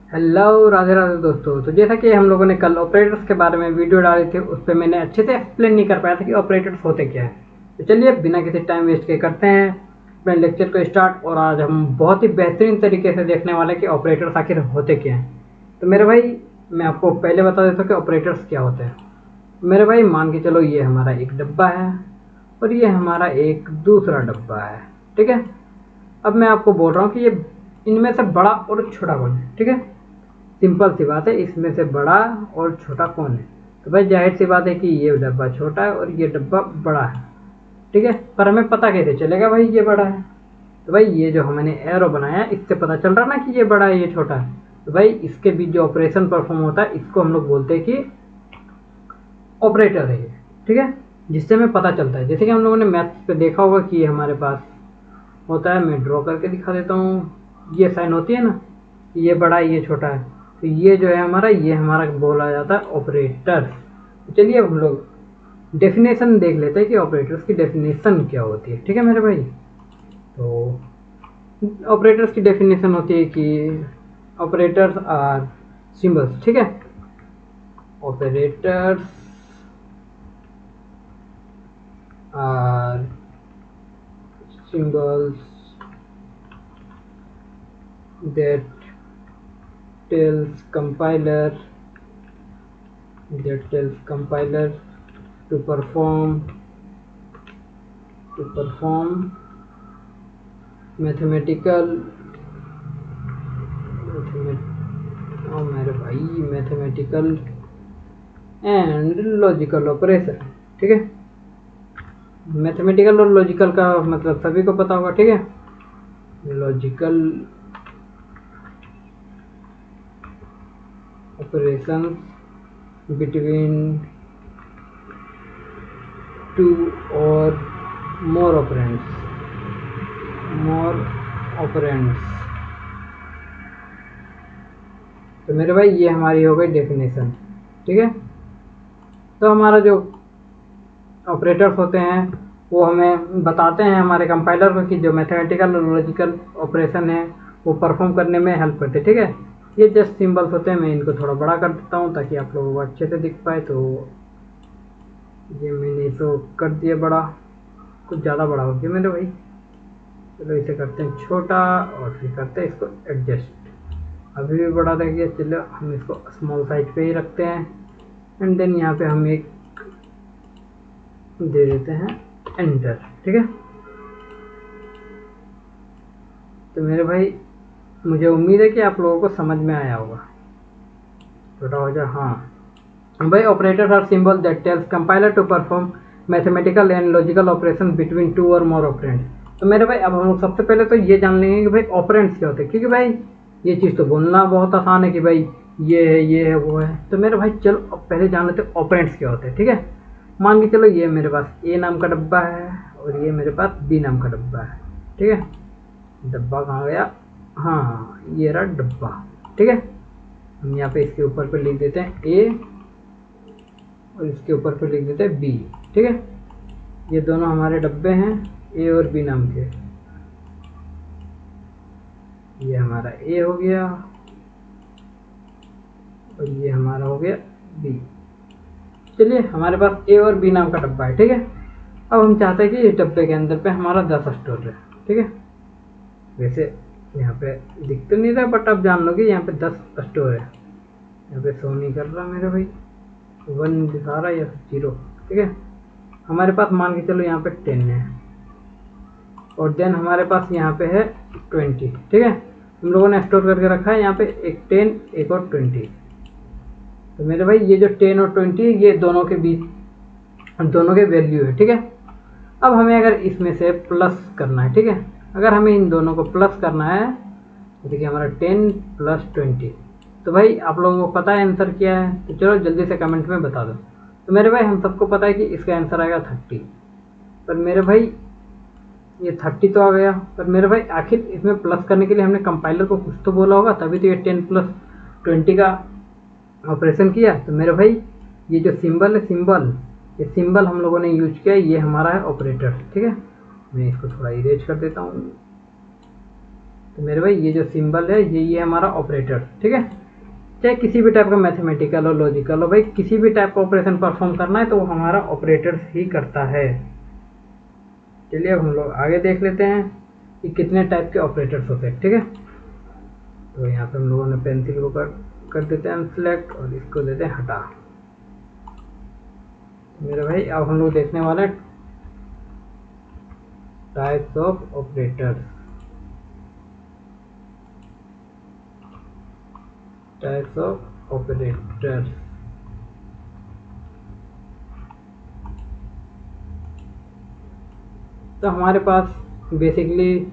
Hello Radhe Radhe दोस्तों। तो जैसा कि हम लोगों ने कल ऑपरेटर्स के बारे में वीडियो डाले थे, उस पर मैंने अच्छे से एक्सप्लेन नहीं कर पाया था कि ऑपरेटर्स होते क्या है। तो चलिए बिना किसी टाइम वेस्ट के करते हैं अपने लेक्चर को स्टार्ट। और आज हम बहुत ही बेहतरीन तरीके से देखने वाले हैं कि ऑपरेटर्स आखिर होते क्या हैं। तो मेरे भाई, मैं आपको पहले बता देता हूँ कि ऑपरेटर्स क्या होते हैं। मेरे भाई मान के चलो, ये हमारा एक डब्बा है और ये हमारा एक दूसरा डब्बा है, ठीक है। अब मैं आपको बोल रहा हूँ कि ये इनमें से बड़ा और छोटा कौन है, ठीक है। सिंपल सी बात है, इसमें से बड़ा और छोटा कौन है। तो भाई जाहिर सी बात है कि ये डब्बा छोटा है और ये डब्बा बड़ा है, ठीक है। पर हमें पता कैसे चलेगा भाई ये बड़ा है? तो भाई ये जो हमने एरो बनाया है, इससे पता चल रहा ना कि ये बड़ा है ये छोटा है। तो भाई इसके बीच जो ऑपरेशन परफॉर्म होता है, इसको हम लोग बोलते हैं कि ऑपरेटर है ये, ठीक है। जिससे हमें पता चलता है, जैसे कि हम लोगों ने मैथ्स पे देखा होगा कि ये हमारे पास होता है। मैं ड्रॉ करके दिखा देता हूँ। ये साइन होती है ना, ये बड़ा है ये छोटा है। तो ये जो है हमारा, ये हमारा बोला जाता है ऑपरेटर। तो चलिए अब हम लोग डेफिनेशन देख लेते हैं कि ऑपरेटर्स की डेफिनेशन क्या होती है, ठीक है मेरे भाई। तो ऑपरेटर्स की डेफिनेशन होती है कि ऑपरेटर्स आर सिंबल्स, ठीक है। Operators are symbols that tells compiler to perform mathematical and logical operation, ठीक है। मैथमेटिकल और लॉजिकल का मतलब सभी को पता होगा, ठीक है। लॉजिकल ऑपरेशन बिटवीन टू और मोर ऑपरेंड्स। तो मेरे भाई ये हमारी हो गई डेफिनेशन, ठीक है। तो हमारा जो ऑपरेटर्स होते हैं वो हमें बताते हैं हमारे कंपाइलर को कि जो मैथमेटिकल और लॉजिकल ऑपरेशन है वो परफॉर्म करने में हेल्प करते हैं, ठीक है। ये जस्ट सिंबल्स होते हैं। मैं इनको थोड़ा बड़ा कर देता हूँ ताकि आप लोगों को अच्छे से दिख पाए। तो ये मैंने इसको कर दिया बड़ा, कुछ ज़्यादा बड़ा हो गया मेरे भाई। चलो इसे करते हैं छोटा और फिर करते हैं इसको एडजस्ट। अभी भी बड़ा रह गया, चलो हम इसको स्मॉल साइज पे ही रखते हैं। एंड देन यहाँ पे हम एक दे देते हैं एंटर, ठीक है। तो मेरे भाई, मुझे उम्मीद है कि आप लोगों को समझ में आया होगा। छोटा हो जाए, हाँ भाई। Operators are symbol that tells compiler to perform mathematical and logical operation between two और मोर ऑपरेंड्स। तो मेरे भाई अब हम सबसे पहले तो ये जान लेंगे कि भाई ऑपरेंड्स क्या होते हैं, क्योंकि भाई ये चीज़ तो बोलना बहुत आसान है कि भाई ये है वो है। तो मेरे भाई चलो अब पहले जान लेते हैं ऑपरेंड्स क्या होते हैं, ठीक है। मान के चलो ये मेरे पास ए नाम का डब्बा है और ये मेरे पास बी नाम का डब्बा है, ठीक है। डब्बा कहाँ गया? हाँ, ये रहा डब्बा, ठीक है। हम यहाँ पे इसके ऊपर पे लिख देते हैं ए और इसके ऊपर पे लिख देते हैं बी, ठीक है। ये दोनों हमारे डब्बे हैं, ए और बी नाम के। ये हमारा ए हो गया और ये हमारा हो गया बी। चलिए हमारे पास ए और बी नाम का डब्बा है, ठीक है। अब हम चाहते हैं कि इस डब्बे के अंदर पे हमारा 10 स्टोर है, ठीक है। वैसे यहाँ पे दिख तो नहीं रहा, बट आप जान लोगे यहाँ पे 10 स्टोर है। यहाँ पे शो नहीं कर रहा मेरे भाई, 1 दिखा रहा है या 0, ठीक है। हमारे पास मान के चलो यहाँ पे 10 है और देन हमारे पास यहाँ पे है 20, ठीक है। हम लोगों ने स्टोर करके रखा है यहाँ पे एक 10 एक और 20। तो मेरे भाई ये जो 10 और 20 ये दोनों के बीच दोनों के वैल्यू है, ठीक है। अब हमें अगर इसमें से प्लस करना है, ठीक है। अगर हमें इन दोनों को प्लस करना है, जैसे कि हमारा 10 प्लस 20, तो भाई आप लोगों को पता है आंसर क्या है? तो चलो जल्दी से कमेंट में बता दो। तो मेरे भाई हम सबको पता है कि इसका आंसर आएगा 30। पर मेरे भाई ये 30 तो आ गया, पर मेरे भाई आखिर इसमें प्लस करने के लिए हमने कंपाइलर को कुछ तो बोला होगा, तभी तो ये 10 प्लस 20 का ऑपरेशन किया। तो मेरे भाई ये जो सिंबल है, ये सिंबल हम लोगों ने यूज किया, ये हमारा है ऑपरेटर, ठीक है। मैं इसको थोड़ा इरेज कर देता हूँ। तो मेरे भाई ये जो सिंबल है ये हमारा ऑपरेटर, ठीक है। चाहे किसी भी टाइप का मैथमेटिकल हो, लॉजिकल हो, भाई किसी भी टाइप का ऑपरेशन परफॉर्म करना है तो वो हमारा ऑपरेटर्स ही करता है। चलिए अब हम लोग आगे देख लेते हैं कि कितने टाइप के ऑपरेटर्स होते हैं, ठीक है। तो यहाँ पे हम लोगों ने पेंसिल को कर देते हैं सेलेक्ट और इसको देते हैं हटा। मेरे भाई अब हम लोग देखने वाले हैं types of operators. Types of operators तो हमारे पास बेसिकली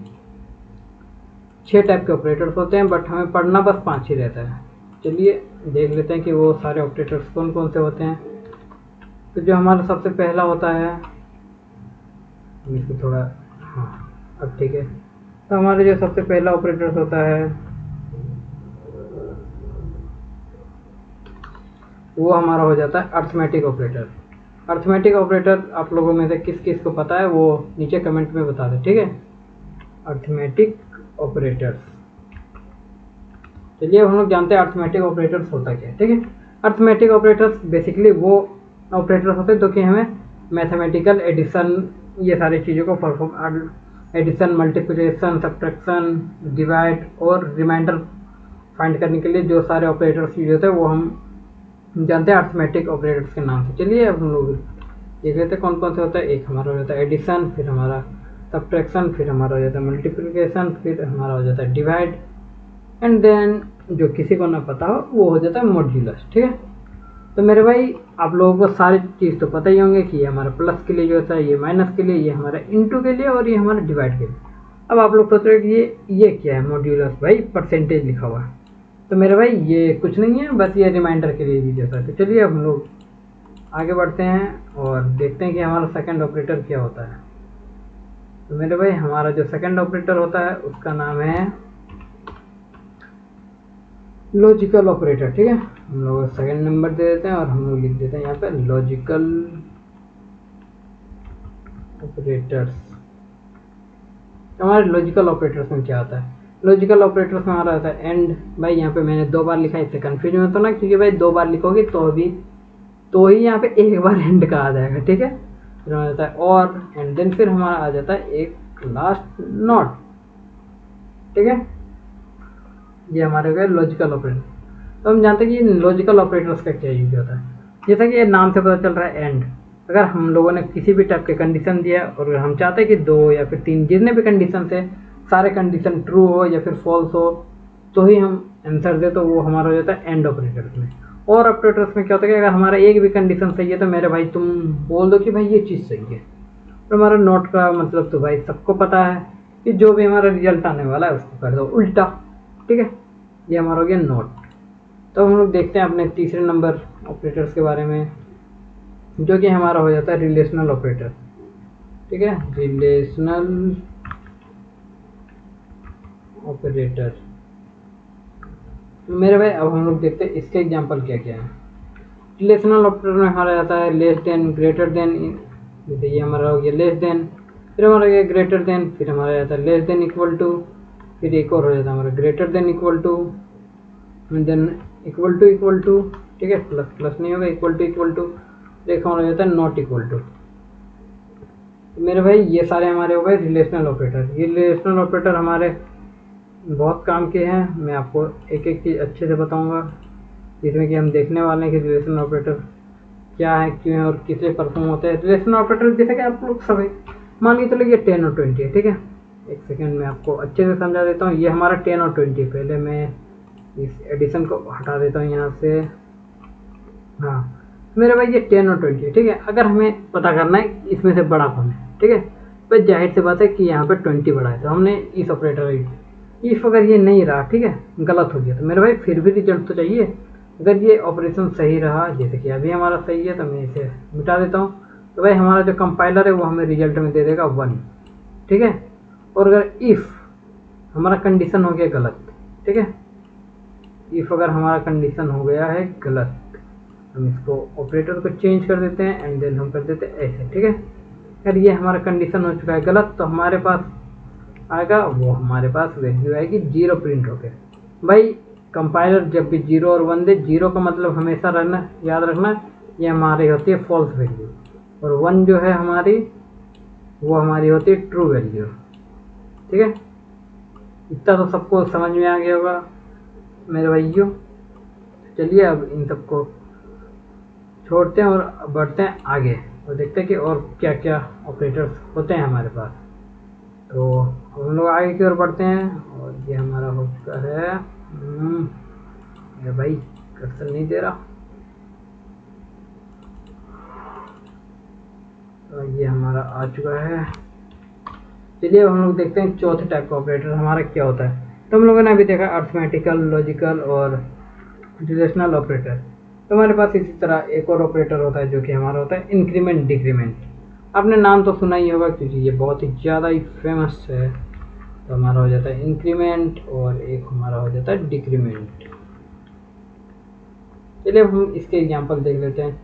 6 टाइप के ऑपरेटर्स होते हैं, बट हमें पढ़ना बस 5 ही रहता है। चलिए देख लेते हैं कि वो सारे ऑपरेटर्स कौन कौन से होते हैं। तो जो हमारा सबसे पहला होता है, इसको थोड़ा, हाँ अब ठीक है। तो हमारे जो सबसे पहला ऑपरेटर्स होता है वो हमारा हो जाता है अर्थमेटिक ऑपरेटर। अर्थमेटिक ऑपरेटर आप लोगों में से किस किस को पता है वो नीचे कमेंट में बता दें, ठीक है। अर्थमेटिक ऑपरेटर्स, चलिए अब हम लोग जानते हैं अर्थमेटिक ऑपरेटर्स होता क्या है, ठीक है। अर्थमेटिक ऑपरेटर्स बेसिकली वो ऑपरेटर्स होते हैं जो कि हमें मैथमेटिकल एडिशन, ये सारी चीज़ों को perform, addition, multiplication, subtraction, divide और रिमाइंडर फाइंड करने के लिए जो सारे ऑपरेटर्स यूज होते हैं वो हम जानते हैं अर्थमेटिक ऑपरेटर्स के नाम से। चलिए अब हम लोग देख लेते हैं कौन कौन से होता है। एक हमारा हो जाता है एडिशन, फिर हमारा सब्ट्रैक्शन, फिर हमारा हो जाता है मल्टीप्लिकेशन, फिर हमारा हो जाता है डिवाइड, एंड देन जो किसी को ना पता हो वो हो जाता है मॉड्यूलस, ठीक है। तो मेरे भाई आप लोगों को सारी चीज़ तो पता ही होंगे कि ये हमारा प्लस के लिए जो होता है, ये माइनस के लिए, ये हमारा इंटू के लिए और ये हमारा डिवाइड के लिए। अब आप लोग सोच रहे हो कि ये क्या है मॉड्यूलस, भाई परसेंटेज लिखा हुआ है। तो मेरे भाई ये कुछ नहीं है, बस ये रिमाइंडर के लिए यूज होता है। तो चलिए अब हम लोग आगे बढ़ते हैं और देखते हैं कि हमारा सेकंड ऑपरेटर क्या होता है। तो मेरे भाई हमारा जो सेकंड ऑपरेटर होता है उसका नाम है लॉजिकल ऑपरेटर, ठीक है। हम लोग सेकंड नंबर दे देते हैं और हम लोग लिख देते हैं यहाँ पे लॉजिकल ऑपरेटर्स। हमारे लॉजिकल ऑपरेटर्स में क्या होता है, लॉजिकल ऑपरेटर्स में हमारा होता है एंड। भाई यहाँ पे मैंने 2 बार लिखा है, इससे कंफ्यूजन होता ना, क्योंकि भाई 2 बार लिखोगे तो ही यहाँ पे एक बार एंड का आ जाएगा, ठीक है। फिर हमारा जाता है और, एंड देन फिर हमारा आ जाता है एक लास्ट नॉट, ठीक है। ये हमारे हो गए लॉजिकल ऑपरेटर। तो हम जानते हैं कि लॉजिकल ऑपरेटर्स का क्या यूज होता है। जैसा कि ये नाम से पता चल रहा है एंड। अगर हम लोगों ने किसी भी टाइप के कंडीशन दिया और हम चाहते हैं कि 2 या फिर 3 जितने भी कंडीशन है सारे कंडीशन ट्रू हो या फिर फॉल्स हो तो ही हम आंसर दे, तो वो हमारा हो जाता है एंड ऑपरेटर्स में। और ऑपरेटर्स में क्या होता है कि अगर हमारा एक भी कंडीशन सही है तो मेरे भाई तुम बोल दो कि भाई ये चीज़ सही है। और हमारा नोट का मतलब तो भाई सबको पता है कि जो भी हमारा रिजल्ट आने वाला है उसको कर दो उल्टा, ठीक है। ये हमारा हो गया नोट। तो हम लोग देखते हैं अपने तीसरे नंबर ऑपरेटर्स के बारे में, जो कि हमारा हो जाता है रिलेशनल ऑपरेटर, ठीक है। रिलेशनल ऑपरेटर मेरे भाई अब हम लोग देखते हैं इसके एग्जांपल क्या क्या है। रिलेशनल ऑपरेटर में हमारा आता है लेस देन, ग्रेटर देन, जैसे ये हमारा हो गया लेस देन, फिर हमारा गया ग्रेटर देन, फिर हमारा आता है लेस देन इक्वल टू, फिर एक और हो जाता है हमारा greater than equal to, than equal to, ठीक है। प्लस प्लस नहीं होगा, इक्वल टू, एक हमारा हो जाता है नॉट इक्वल टू। मेरे भाई ये सारे हमारे हो गए रिलेशनल ऑपरेटर। ये रिलेशनल ऑपरेटर हमारे बहुत काम के हैं, मैं आपको एक एक चीज़ अच्छे से बताऊंगा, जिसमें कि हम देखने वाले हैं कि रिलेशनल ऑपरेटर क्या है, क्यों है और किससे परफॉर्म होते हैं। रिलेशनल ऑपरेटर जैसे कि आप लोग सभी मान के चलो ये 10 और 20 है, ठीक है। एक सेकेंड में आपको अच्छे से समझा देता हूँ। ये हमारा 10 और 20, पहले मैं इस एडिशन को हटा देता हूँ यहाँ से। हाँ मेरे भाई ये 10 और 20 है, ठीक है। अगर हमें पता करना है इसमें से बड़ा कौन है, ठीक है, तो जाहिर सी बात है कि यहाँ पे 20 बड़ा है, तो हमने इस ऑपरेटर इफ अगर ये नहीं रहा, ठीक है, गलत हो गया, तो मेरे भाई फिर भी रिजल्ट तो चाहिए। अगर ये ऑपरेशन सही रहा, जैसे कि अभी हमारा सही है, तो मैं इसे मिटा देता हूँ, तो भाई हमारा जो कंपाइलर है वो हमें रिजल्ट में दे देगा 1, ठीक है। और अगर इफ़ हमारा कंडीशन हो गया गलत, ठीक है, इफ़ अगर हमारा कंडीशन हो गया है गलत, हम इसको ऑपरेटर को चेंज कर देते हैं एंड देन हम कर देते हैं ऐसे, ठीक है। अगर ये हमारा कंडीशन हो चुका है गलत, तो हमारे पास आएगा वो हमारे पास वैल्यू आएगी 0 प्रिंट होके। भाई कंपाइलर जब भी 0 और 1 दे, 0 का मतलब हमेशा रहना याद रखना ये हमारी होती है फॉल्स वैल्यू, और 1 जो है हमारी वो हमारी होती है ट्रू वैल्यू। ठीक है, इतना तो सबको समझ में आ गया होगा मेरे भाइयों। चलिए अब इन सबको छोड़ते हैं और बढ़ते हैं आगे और देखते हैं कि और क्या क्या ऑपरेटर्स होते हैं हमारे पास। तो हम लोग आगे की ओर बढ़ते हैं और ये हमारा हो चुका है। ये भाई कर्सर नहीं दे रहा। तो ये हमारा आ चुका है। चलिए अब हम लोग देखते हैं चौथे टाइप का ऑपरेटर हमारा क्या होता है। तो हम लोगों ने अभी देखा अर्थमेटिकल, लॉजिकल और रिलेशनल ऑपरेटर। तो हमारे पास इसी तरह एक और ऑपरेटर होता है जो कि हमारा होता है इंक्रीमेंट डिक्रीमेंट। आपने नाम तो सुना ही होगा क्योंकि ये बहुत ही ज़्यादा ही फेमस है। तो हमारा हो जाता है इंक्रीमेंट और एक हमारा हो जाता है डिक्रीमेंट। चलिए अब हम इसके एग्जांपल देख लेते हैं।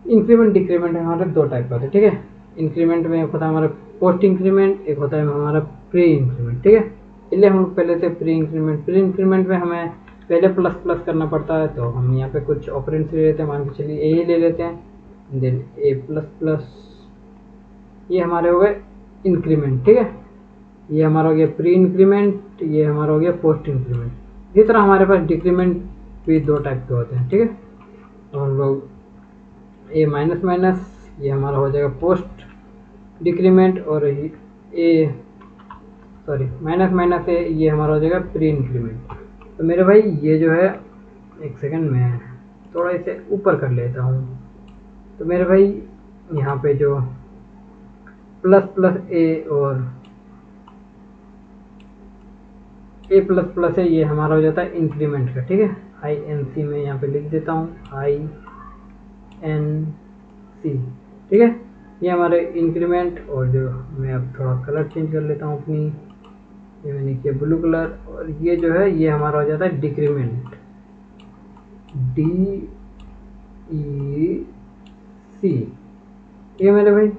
इंक्रीमेंट डिक्रीमेंट हमारे दो टाइप का होता है। ठीक है, इंक्रीमेंट में एक होता है हमारा पोस्ट इंक्रीमेंट, एक होता है हमारा प्री इंक्रीमेंट। ठीक है, चलिए हम पहले से प्री इंक्रीमेंट में हमें पहले प्लस प्लस करना पड़ता है। तो हम यहाँ पे कुछ ऑपरेंड्स ले लेते हैं, मान के चलिए ए ही ले लेते हैं, देन ए प्लस प्लस, ये हमारे हो गए इंक्रीमेंट। ठीक है, ये हमारा हो गया प्री इंक्रीमेंट, ये हमारा हो गया पोस्ट इंक्रीमेंट। इसी तरह हमारे पास डिक्रीमेंट भी दो टाइप के होते हैं। ठीक है, तो हम लोग ए माइनस माइनस, ये हमारा हो जाएगा पोस्ट डिक्रीमेंट, और ए सॉरी माइनस माइनस ए ये हमारा हो जाएगा प्री इंक्रीमेंट। तो मेरे भाई ये जो है, एक सेकंड में थोड़ा इसे ऊपर कर लेता हूँ। तो मेरे भाई यहाँ पे जो प्लस प्लस ए और ए प्लस प्लस है ये हमारा हो जाता है इंक्रीमेंट का। ठीक है, आई एन सी में यहाँ पे लिख देता हूँ, आई एन सी। ठीक है, ये हमारे इंक्रीमेंट। और जो मैं अब थोड़ा कलर चेंज कर लेता हूँ अपनी, ये मैंने किया ब्लू कलर, और ये जो है ये हमारा हो जाता है डिक्रीमेंट, डी ई सी। ये मेरे भाई,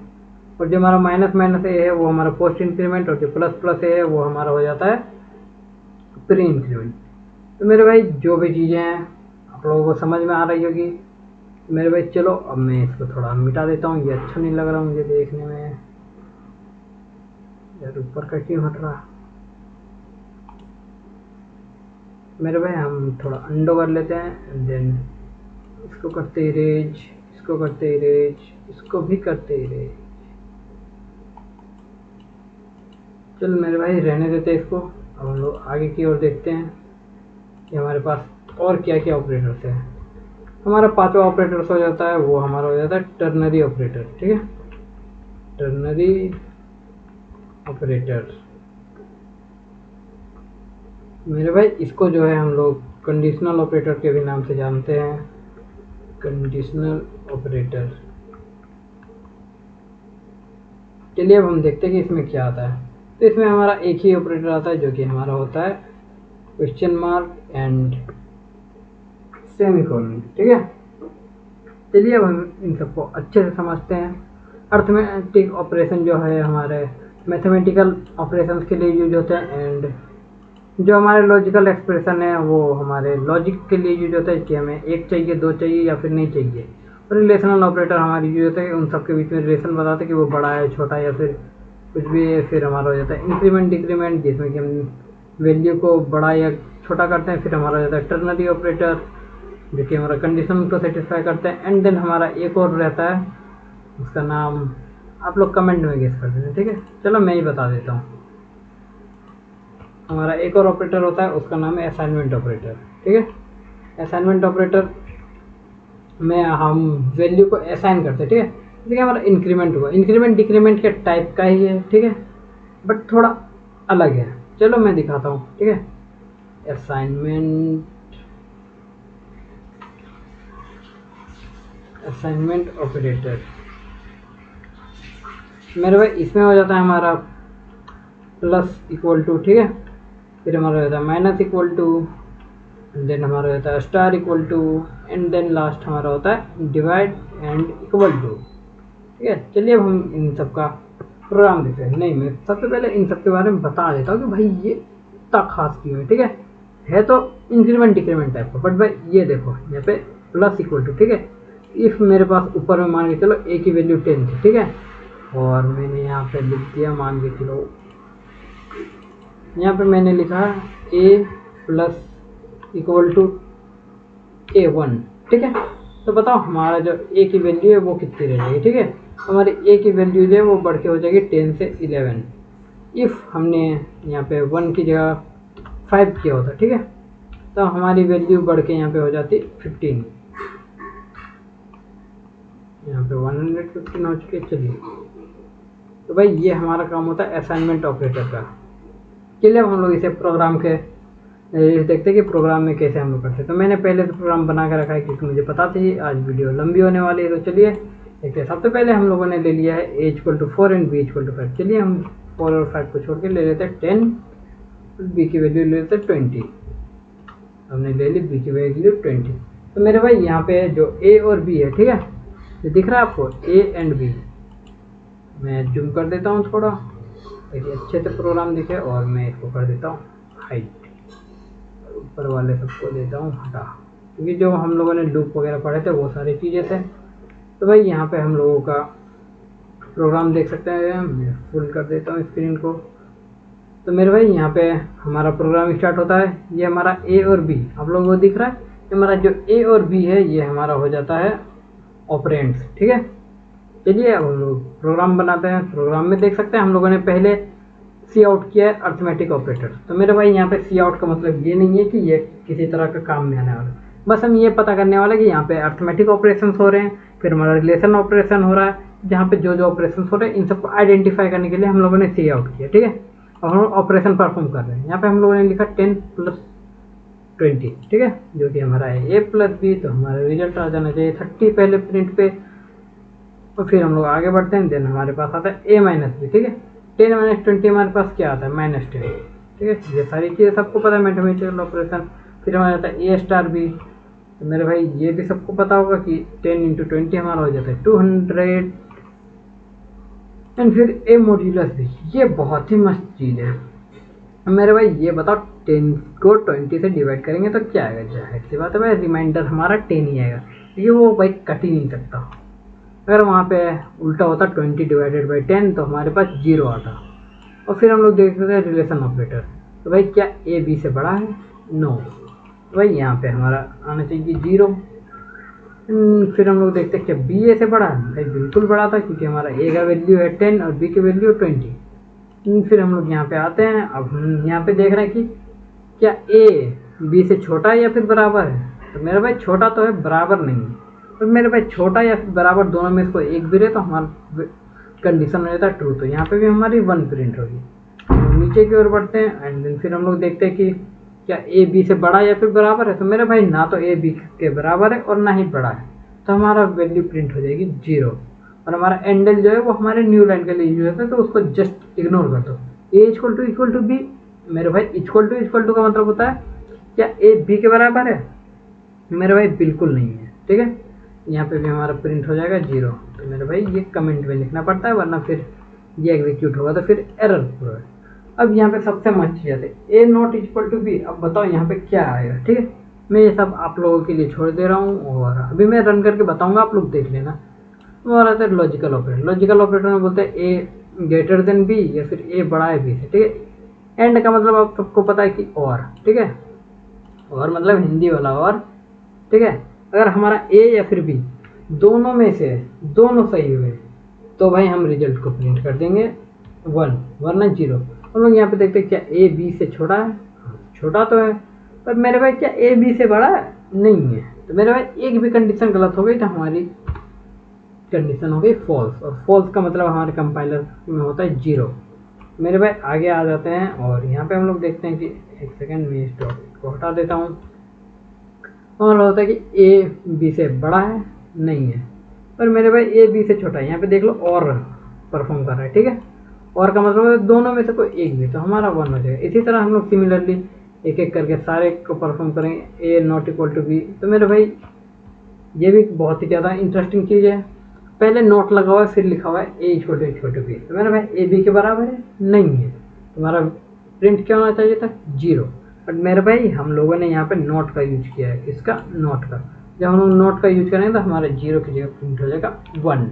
और जो हमारा माइनस माइनस ए है वो हमारा पोस्ट इंक्रीमेंट, और जो प्लस प्लस ए है वो हमारा हो जाता है प्री इंक्रीमेंट। तो मेरे भाई जो भी चीज़ें हैं आप लोगों को समझ में आ रही होगी। मेरे भाई चलो अब मैं इसको थोड़ा मिटा देता हूँ, ये अच्छा नहीं लग रहा मुझे देखने में। यार ऊपर का क्यों हट रहा। मेरे भाई हम थोड़ा अंडो कर लेते हैं, देन इसको करते इरेज, इसको करते इरेज, इसको भी करते इरेज। चल मेरे भाई रहने देते इसको। अब हम लोग आगे की ओर देखते हैं कि हमारे पास और क्या क्या ऑपरेटर्स हैं। हमारा पांचवा ऑपरेटर्स हो जाता है वो हमारा हो जाता है टर्नरी ऑपरेटर। ठीक है, टर्नरी ऑपरेटर मेरे भाई इसको जो है हम लोग कंडीशनल ऑपरेटर के भी नाम से जानते हैं, कंडीशनल ऑपरेटर। चलिए अब हम देखते हैं कि इसमें क्या आता है। तो इसमें हमारा एक ही ऑपरेटर आता है जो कि हमारा होता है क्वेश्चन मार्क एंड सेमीकोलन। ठीक है, चलिए अब हम इन सबको अच्छे से समझते हैं। अर्थमेटिक ऑपरेशन जो है हमारे मैथमेटिकल ऑपरेशंस के लिए यूज होते हैं, एंड जो हमारे लॉजिकल एक्सप्रेशन है वो हमारे लॉजिक के लिए यूज होता है कि हमें एक चाहिए, दो चाहिए या फिर नहीं चाहिए। और रिलेशनल ऑपरेटर हमारी यूज होता है उन सब के बीच में रिलेशन बताते हैं कि वो बड़ा है, छोटा है, या फिर कुछ भी है। फिर हमारा हो जाता है इंक्रीमेंट डिक्रीमेंट, जिसमें कि हम वैल्यू को बड़ा या छोटा करते हैं। फिर हमारा हो जाता है टर्नरी ऑपरेटर जो कि हमारा कंडीशन को सेटिस्फाई करते हैं। एंड देन हमारा एक और रहता है, उसका नाम आप लोग कमेंट में गेस कर देते हैं। ठीक है, चलो मैं ही बता देता हूँ। हमारा एक और ऑपरेटर होता है, उसका नाम है असाइनमेंट ऑपरेटर। ठीक है, असाइनमेंट ऑपरेटर में हम वैल्यू को असाइन करते हैं। ठीक है, जैसे कि हमारा इंक्रीमेंट हुआ, इंक्रीमेंट डिक्रीमेंट के टाइप का ही है। ठीक है, बट थोड़ा अलग है। चलो मैं दिखाता हूँ। ठीक है, असाइनमेंट ऑपरेटर मेरे भाई इसमें हो जाता है हमारा प्लस इक्वल टू। ठीक है, फिर हमारा रहता है माइनस इक्वल टू, देन हमारा रहता है star equal to, and then last हमारा होता है डिवाइड एंड इक्वल टू। ठीक है, चलिए अब हम इन सब का प्रोग्राम देखते हैं। नहीं, मैं सबसे पहले इन सब के बारे में बता देता हूँ कि भाई ये इतना खास क्यों है। ठीक है तो इंक्रीमेंट डिक्रीमेंट टाइप का, बट भाई ये देखो यहाँ पे प्लस इक्वल टू, ठीक है, इफ़ मेरे पास ऊपर में मान के चलो ए की वैल्यू 10 थी, ठीक है, और मैंने यहाँ पे लिख दिया मान के चलो, यहाँ पे मैंने लिखा ए प्लस इक्वल टू A1, ठीक है, तो बताओ हमारा जो ए की वैल्यू है वो कितनी रह जाएगी। ठीक है, हमारी ए की वैल्यू जो है वो बढ़ के हो जाएगी 10 से 11। इफ़ हमने यहाँ पे 1 की जगह 5 किया होता, ठीक है, तो हमारी वैल्यू बढ़ के यहाँ पे हो जाती 15। यहाँ पे 115 हो चुके। चलिए, तो भाई ये हमारा काम होता है असाइनमेंट ऑपरेटर का। चलिए अब हम लोग इसे प्रोग्राम के देखते हैं कि प्रोग्राम में कैसे हम लोग करते हैं। तो मैंने पहले तो प्रोग्राम बना कर रखा है क्योंकि मुझे पता थी आज वीडियो लंबी होने वाली है। तो चलिए देखते हैं। सबसे पहले हम लोगों ने ले लिया है a = 4 एंड b = 5। चलिए हम 4 और 5 को छोड़ के ले लेते हैं 10, b की वैल्यू ले लेते हैं 20। हमने ले ली b की वैल्यू 20। तो मेरे भाई यहाँ पे जो a और b है, ठीक है, ये दिख रहा है आपको a एंड b। मैं जूम कर देता हूँ थोड़ा ताकि अच्छे से प्रोग्राम दिखे, और मैं इसको कर देता हूँ हाइट, ऊपर वाले सबको देता हूँ हटा, क्योंकि जो हम लोगों ने लूप वगैरह पढ़े थे वो सारी चीज़ें थे। तो भाई यहाँ पे हम लोगों का प्रोग्राम देख सकते हैं। मैं फुल कर देता हूँ स्क्रीन को। तो मेरे भाई यहाँ पे हमारा प्रोग्राम स्टार्ट होता है। ये हमारा ए और बी आप लोगों को दिख रहा है। ये हमारा जो ए और बी है ये हमारा हो जाता है ऑपरेंड्स, ठीक है। चलिए अब हम लोग प्रोग्राम बनाते हैं। प्रोग्राम में देख सकते हैं हम लोगों ने पहले सी आउट किया है अर्थमेटिक ऑपरेटर। तो मेरे भाई यहाँ पे सी आउट का मतलब ये नहीं है कि ये किसी तरह का काम में आने वाला, बस हम ये पता करने वाले कि यहाँ पे अर्थमेटिक ऑपरेशन हो रहे हैं, फिर हमारा रिलेशन ऑपरेशन हो रहा है, जहाँ पे जो ऑपरेशन हो रहे हैं इन सबको आइडेंटिफाई करने के लिए हम लोगों ने सी आउट किया, ठीक है। और हम ऑपरेशन परफॉर्म कर रहे हैं। यहाँ पे हम लोगों ने लिखा 10 + 20, ठीक है, जो कि हमारा है a + b। तो हमारा रिजल्ट आ जाना चाहिए 30 पहले प्रिंट पे, और फिर हम लोग आगे बढ़ते हैं। देन हमारे पास आता है a - b, ठीक है। 10 - 20 हमारे पास क्या आता है -10, ठीक है। ये सारी चीज़ें सबको पता है मैथमेटिकल ऑपरेशन। फिर हमारा आता है a * b। तो मेरे भाई ये भी सबको पता होगा कि 10 × 20 हमारा हो जाता है 200। एंड फिर a मॉड्यूलस b, ये बहुत ही मस्त चीज़ है। मेरे भाई ये बताओ 10 को 20 से डिवाइड करेंगे तो क्या आएगा? जाहिर सी बात है भाई रिमाइंडर हमारा 10 ही आएगा, क्योंकि वो भाई कट ही नहीं सकता। अगर वहाँ पे उल्टा होता 20 / 10 तो हमारे पास 0 आता। और फिर हम लोग देखते हैं रिलेशन ऑपरेटर। तो भाई क्या a b से बड़ा है? नो। तो भाई यहाँ पे हमारा आना चाहिए 0। फिर हम लोग देखते हैं क्या b a से बड़ा है? भाई बिल्कुल बड़ा था, क्योंकि हमारा a का वैल्यू है 10 और b की वैल्यू 20। फिर हम लोग यहाँ पे आते हैं। अब हम यहाँ पे देख रहे हैं कि क्या a b से छोटा है या फिर बराबर है? तो मेरे भाई छोटा तो है, बराबर नहीं है। तो मेरे भाई छोटा या फिर बराबर दोनों में इसको एक भी रहे तो हमारा कंडीशन हो जाता है ट्रू। तो यहाँ पे भी हमारी 1 प्रिंट होगी। तो नीचे की ओर बढ़ते हैं एंड देन फिर हम लोग देखते हैं कि क्या a b से बड़ा या फिर बराबर है? तो मेरे भाई ना तो a b के बराबर है और ना ही बड़ा है, तो हमारा वैल्यू प्रिंट हो जाएगी 0। और हमारा एंडल जो है वो हमारे न्यू लाइन के लिए यूज होता है, तो उसको जस्ट इग्नोर कर दो। a = b, मेरे भाई इक्वल टू का मतलब होता है क्या a b के बराबर है? मेरे भाई बिल्कुल नहीं है, ठीक है। यहाँ पे भी हमारा प्रिंट हो जाएगा 0। तो मेरे भाई ये कमेंट में लिखना पड़ता है, वरना फिर ये एग्जीक्यूट होगा तो फिर एरर है। अब यहाँ पे सबसे मस्त चीज़ आती है a ≠ b। अब बताओ यहाँ पे क्या आएगा, ठीक है। मैं ये सब आप लोगों के लिए छोड़ दे रहा हूँ और अभी मैं रन करके बताऊँगा, आप लोग देख लेना। और आता है लॉजिकल ऑपरेटर। लॉजिकल ऑपरेटर में बोलते हैं a > b या फिर a बड़ा है b से, ठीक है। एंड का मतलब आप सबको पता है कि और, ठीक है, और मतलब हिंदी वाला और, ठीक है। अगर हमारा a या फिर b दोनों में से दोनों सही हुए तो भाई हम रिजल्ट को प्रिंट कर देंगे 1, वरना 0। हम लोग यहाँ पे देखते हैं क्या a b से छोटा है? छोटा तो है, पर मेरे भाई क्या a b से बड़ा है? नहीं है। तो मेरे भाई एक भी कंडीशन गलत हो गई तो हमारी कंडीशन हो गई फॉल्स, और फॉल्स का मतलब हमारे कंपाइलर में होता है 0। मेरे भाई आगे आ जाते हैं और यहाँ पे हम लोग देखते हैं कि एक सेकेंड में इस डॉट को हटा देता हूँ। और होता है कि a b से बड़ा है? नहीं है। पर मेरे भाई a b से छोटा है। यहाँ पे देख लो और परफॉर्म कर रहा है, ठीक है। और का मतलब है दोनों में से कोई एक भी, तो हमारा 1 हो जाएगा। इसी तरह हम लोग सिमिलरली एक एक करके सारे को परफॉर्म करेंगे a ≠ b। तो मेरे भाई ये भी बहुत ही ज़्यादा इंटरेस्टिंग चीज़ है। पहले नोट लगा हुआ है, फिर लिखा हुआ है ए छोटे छोटे बी, तो मेरे भाई ए बी के बराबर है नहीं है, तुम्हारा प्रिंट क्या होना चाहिए था 0। बट मेरे भाई हम लोगों ने यहाँ पे नोट का यूज किया है, किसका, नोट का। जब हम लोग नोट का यूज करेंगे तो हमारा 0 की जगह प्रिंट हो जाएगा 1।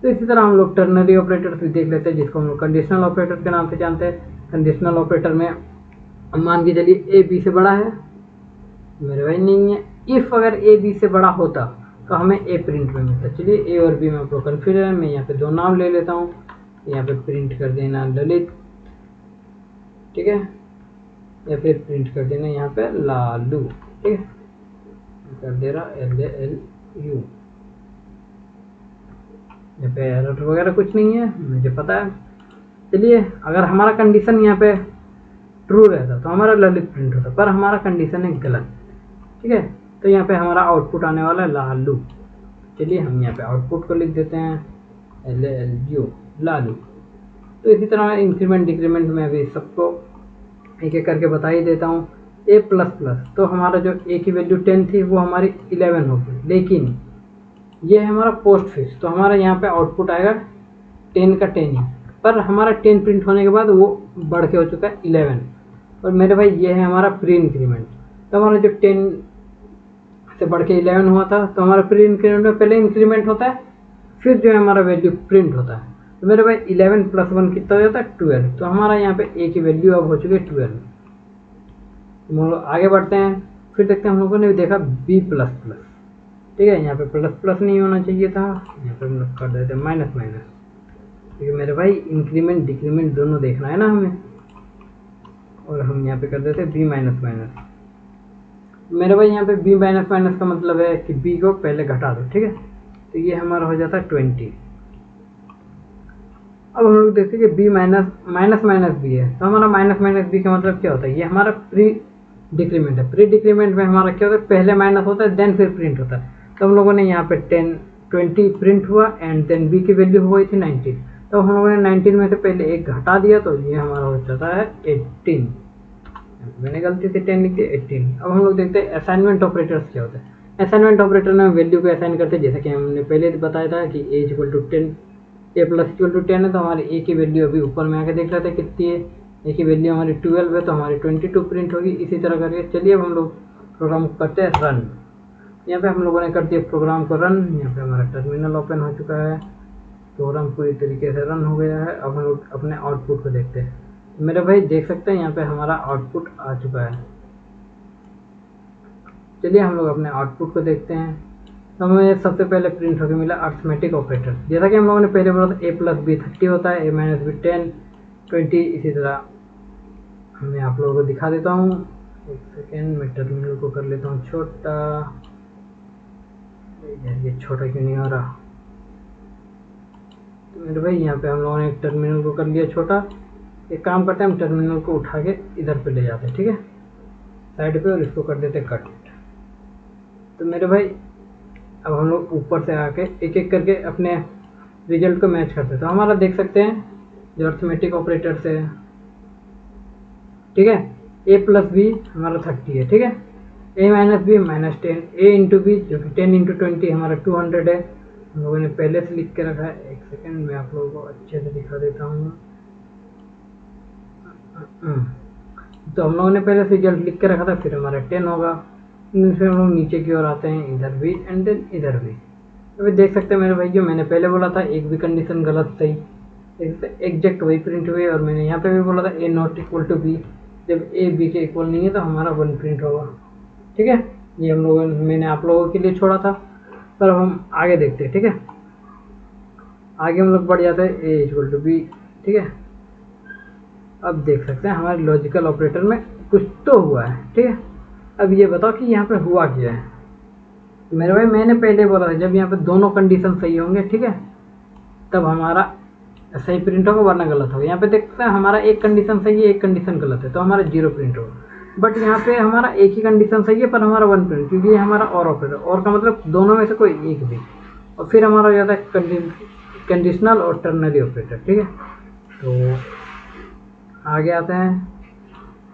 तो इसी तरह हम लोग टर्नरी ऑपरेटर भी देख लेते हैं, जिसको हम लोग कंडीशनल ऑपरेटर के नाम से जानते हैं। कंडीशनल ऑपरेटर में मान के चलिए ए बी से बड़ा है, मेरे भाई नहीं है। इफ अगर ए बी से बड़ा होता तो हमें ए प्रिंट में मिलता। चलिए ए और बी में आपको कन्फ्यूजन है, मैं यहाँ पे 2 नाम ले लेता हूँ, यहाँ पे प्रिंट कर देना ललित, ठीक है, या फिर प्रिंट कर देना यहाँ पे लालू, ठीक है, कर दे रहा LALU। यहाँ पे एरर वगैरह कुछ नहीं है, मुझे पता है। चलिए अगर हमारा कंडीशन यहाँ पे ट्रू रहता तो हमारा ललित प्रिंट होता, पर हमारा कंडीशन है गलत, ठीक है। तो यहाँ पे हमारा आउटपुट आने वाला है लालू। चलिए हम यहाँ पे आउटपुट को लिख देते हैं LALU लालू। तो इसी तरह इंक्रीमेंट डिक्रीमेंट में अभी सबको एक एक करके बता ही देता हूँ। a प्लस प्लस, तो हमारा जो a की वैल्यू 10 थी वो हमारी 11 होगी, लेकिन ये है हमारा पोस्ट फिक्स, तो हमारा यहाँ पे आउटपुट आएगा 10 का 10 ही, पर हमारा 10 प्रिंट होने के बाद वो बढ़ के हो चुका है 11। और मेरे भाई ये है हमारा प्री इंक्रीमेंट, तो हमारा जो 10 से बढ़ के 11 हुआ था, तो हमारा प्री इंक्रीमेंट में पहले इंक्रीमेंट होता है, फिर जो है हमारा वैल्यू प्रिंट होता है। तो मेरे भाई 11 + 1 कितना हो जाता है 12, तो हमारा यहाँ पे a की वैल्यू अब हो चुकी है 12। हम लोग आगे बढ़ते हैं, फिर देखते हैं हम लोगों ने भी देखा b प्लस प्लस, ठीक है, यहाँ पे प्लस प्लस नहीं होना चाहिए था, यहाँ पे हम लोग कर देते हैं माइनस माइनस, ठीक है। मेरे भाई इंक्रीमेंट डिक्रीमेंट दोनों देखना है ना हमें, और हम यहाँ पे कर देते हैं b माइनस माइनस। मेरे भाई यहाँ पे b माइनस माइनस का मतलब है कि b को पहले घटा दो, ठीक है, तो ये हमारा हो जाता है 20। अब हम लोग देखते हैं कि b माइनस माइनस b है, तो हमारा माइनस माइनस b का मतलब क्या होता है, ये हमारा प्री डिक्रीमेंट है। प्री डिक्रीमेंट में हमारा क्या होता है, पहले माइनस होता है देन फिर प्रिंट होता है। तो हम लोगों ने यहाँ पे 20 प्रिंट हुआ एंड देन b की वैल्यू हो गई थी 19, तो हम लोगों ने 19 में से पहले एक घटा दिया, तो ये हमारा हो जाता है 18। मैंने गलती से 10 लिख दिया 18। अब हम लोग देखते हैं असाइनमेंट ऑपरेटर्स क्या होता है। असाइनमेंट ऑपरेटर में वैल्यू को असाइन करते हैं, जैसे कि हमने पहले बताया था कि a = 10, a + 10 है, तो हमारी a की वैल्यू अभी ऊपर में आके देख लेते हैं कितनी है। a की वैल्यू हमारी 12 है, तो हमारी 22 प्रिंट होगी। इसी तरह करके चलिए अब हम लोग प्रोग्राम करते हैं रन। यहाँ पे हम लोगों ने कर दिया प्रोग्राम को रन। यहाँ पे हमारा टर्मिनल ओपन हो चुका है, प्रोग्राम पूरी तरीके से रन हो गया है। अब हम लोग अपने आउटपुट को देखते हैं। मेरे भाई देख सकते हैं यहाँ पे हमारा आउटपुट आ चुका है। चलिए हम लोग अपने आउटपुट को देखते हैं। तो हमें सबसे पहले प्रिंट होकर मिला अर्थमेटिक ऑपरेटर। जैसा कि हम लोगों ने पहले बोला था a + b 30 होता है, a - b 10 20। इसी तरह मैं आप लोगों को दिखा देता हूँ, एक सेकेंड, मैं टर्मिनल को कर लेता हूँ छोटा। ये छोटा क्यों नहीं हो रहा, तो मेरे भाई यहाँ पे हम लोगों ने एक टर्मिनल को कर लिया छोटा। एक काम करते हैं, हम टर्मिनल को उठा के इधर पे ले जाते हैं, ठीक है, साइड पे, और इसको कर देते हैं कट। तो मेरे भाई अब हम लोग ऊपर से आके एक एक करके अपने रिजल्ट को मैच करते हैं। तो हमारा देख सकते हैं जो अर्थमेटिक ऑपरेटर से, ठीक है, a + b हमारा 30 है, ठीक है, a - b -10, a × b जो कि 10 × 20 हमारा 200 है। हम लोगों ने पहले से लिख के रखा है। एक सेकेंड मैं आप लोगों को अच्छे से दिखा देता हूँ। तो हम लोगों ने पहले से रिजल्ट लिख के रखा था, फिर हमारा 10 होगा। फिर हम लोग नीचे की ओर आते हैं, इधर भी एंड देन इधर भी। अभी देख सकते हैं मेरे भाई, जो मैंने पहले बोला था एक भी कंडीशन गलत सही, एग्जैक्ट वही प्रिंट हुई। और मैंने यहाँ पे भी बोला था a ≠ b, जब a b के इक्वल नहीं है तो हमारा 1 प्रिंट होगा, ठीक है। ये हम लोगों मैंने आप लोगों के लिए छोड़ा था, पर अब हम आगे देखते हैं, ठीक है। आगे हम लोग बढ़ जाते हैं, a = b, ठीक है। अब देख सकते हैं हमारे लॉजिकल ऑपरेटर में कुछ तो हुआ है, ठीक है। अब ये बताओ कि यहाँ पे हुआ क्या है। मेरे भाई मैंने पहले बोला था जब यहाँ पे दोनों कंडीशन सही होंगे, ठीक है, तब हमारा सही प्रिंट होगा, वरना गलत होगा। यहाँ पे देखते हैं हमारा एक कंडीशन सही है, एक कंडीशन गलत है, तो हमारा 0 प्रिंट होगा। बट यहाँ पे हमारा एक ही कंडीशन सही है, पर हमारा 1 प्रिंट, क्योंकि ये हमारा और ऑपरेटर, और का मतलब दोनों में से कोई एक भी। और फिर हमारा हो जाता है कंडीशनल और टर्नरी ऑपरेटर, ठीक है। तो आगे आते हैं,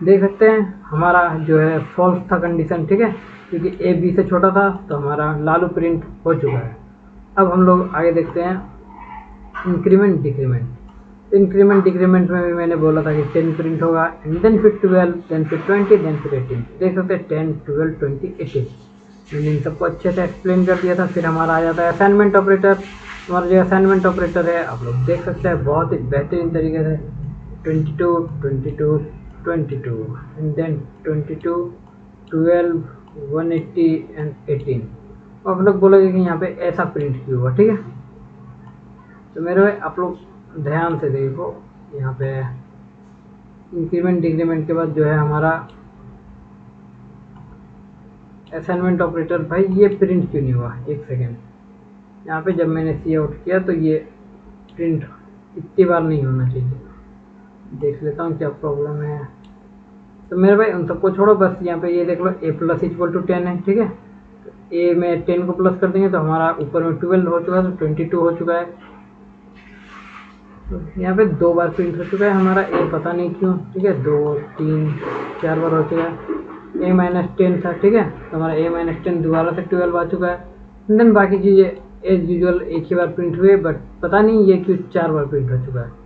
देख सकते हैं हमारा जो है फॉल्स था कंडीशन, ठीक है, क्योंकि a b से छोटा था, तो हमारा लालू प्रिंट हो चुका है। अब हम लोग आगे देखते हैं इंक्रीमेंट डिक्रीमेंट। इंक्रीमेंट डिक्रीमेंट में भी मैंने बोला था कि 10 प्रिंट होगा, एंड देन फिर 12, देन फिर 20, देन फिर 18। देख सकते हैं 10, 12, 20, 18। मैंने इन सबको अच्छे से एक्सप्लेन कर दिया था। फिर हमारा आ जाता है असाइनमेंट ऑपरेटर। हमारा जो असाइनमेंट ऑपरेटर है आप लोग देख सकते हैं बहुत ही बेहतरीन तरीके से 22, 22, 22 एंड देन 22, 12, 180 एंड 18। और आप लोग बोलोगे कि यहाँ पे ऐसा प्रिंट क्यों हुआ, ठीक है। तो मेरे भाई आप लोग ध्यान से देखो, यहाँ पे इंक्रीमेंट डिक्रीमेंट के बाद जो है हमारा असाइनमेंट ऑपरेटर, भाई ये प्रिंट क्यों नहीं हुआ, एक सेकेंड। यहाँ पे जब मैंने सी आउट किया तो ये प्रिंट इतनी बार नहीं होना चाहिए। देख लेता हूँ क्या प्रॉब्लम है। तो मेरे भाई उन सबको छोड़ो, बस यहाँ पे ये देख लो a प्लस इक्वल टू 10 है, ठीक है। तो a में 10 को प्लस कर देंगे तो हमारा ऊपर में 12 हो चुका है, तो 22 हो चुका है। तो यहाँ पे 2 बार प्रिंट हो चुका है हमारा a, पता नहीं क्यों, ठीक है। 2, 3, 4 बार हो चुका है। a माइनस 10 था, ठीक है। तो हमारा a माइनस 10 दोबारा से 12 आ चुका है। देन बाकी चीज़ें एज यूजुअल एक ही बार प्रिंट हुए, बट पता नहीं ये क्यों 4 बार प्रिंट हो चुका है।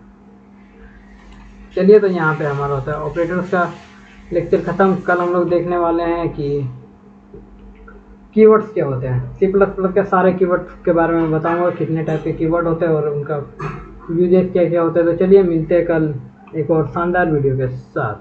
चलिए, तो यहाँ पे हमारा होता है ऑपरेटर्स का लेक्चर ख़त्म। कल हम लोग देखने वाले हैं कि कीवर्ड्स क्या होते हैं। C++ के सारे कीवर्ड्स के बारे में बताऊंगा, कितने टाइप के कीवर्ड होते हैं और उनका यूजेस क्या क्या होता है। तो चलिए मिलते हैं कल एक और शानदार वीडियो के साथ।